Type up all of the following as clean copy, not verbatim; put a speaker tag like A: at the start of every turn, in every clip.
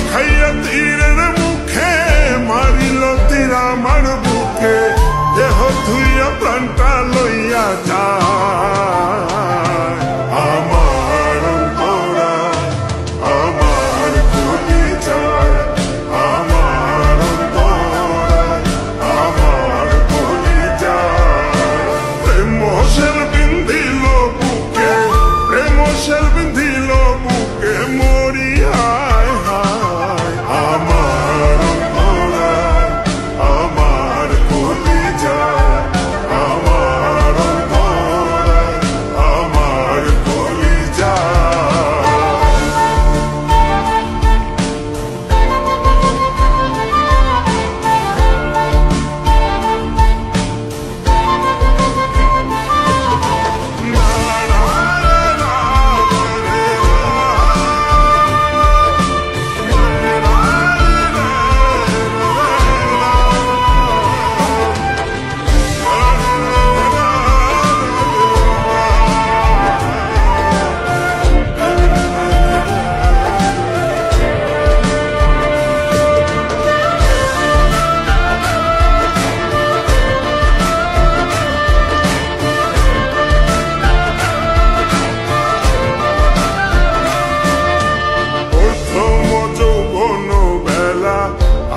A: খাইয়া তীরের মুখে মারিল তীর আমার বুকে দেহ ধুইয়া প্রাণটা লইয়া যায় আমার অন্তরায় আমার কলিজায় আমার অন্তরায় আমার কলিজায় প্রেম সেল বিন্ধিল বুকে প্রেম সেল বিন্ধিল বুকে মরি হায় হায় আমার অন্তরায় আমার কলিজায় আমার অন্তরায় আমার কলিজায়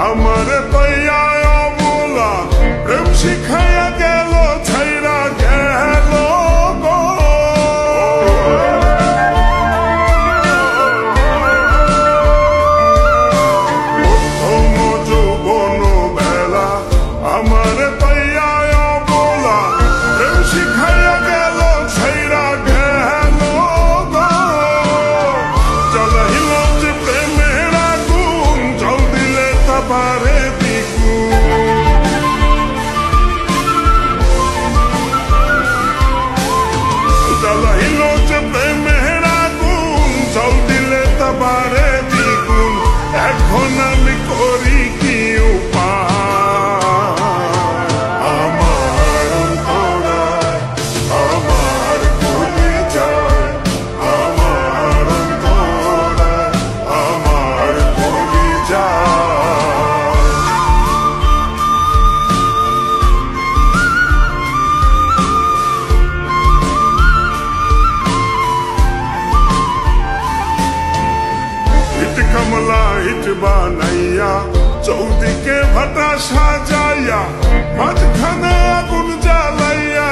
A: আমার পাইয়া অবলা প্রেম শিখাইয়া গেল ছাইরা গেল গো প্রথম যৌবন বেলা আমার পাইয়া অবলা প্রেম শিখাইয়া গেল ছাইরা গেল গো জ্বালাইল যে প্রেমের আগুন জল দিলে তা পারে জ্বালাইল যে প্রেমের আগুন জল দিলে তা পারে দ্বিগুণ এখন আমি করি কি উপায় আমার অন্তরায় আমার কলিজায় আমার অন্তরায় আমার কলিজায় ইট কমলা ইট বানাইয়া চৌদিকে ভাটা সাজাইয়া মাঝখানে আগুন জ্বালাইয়া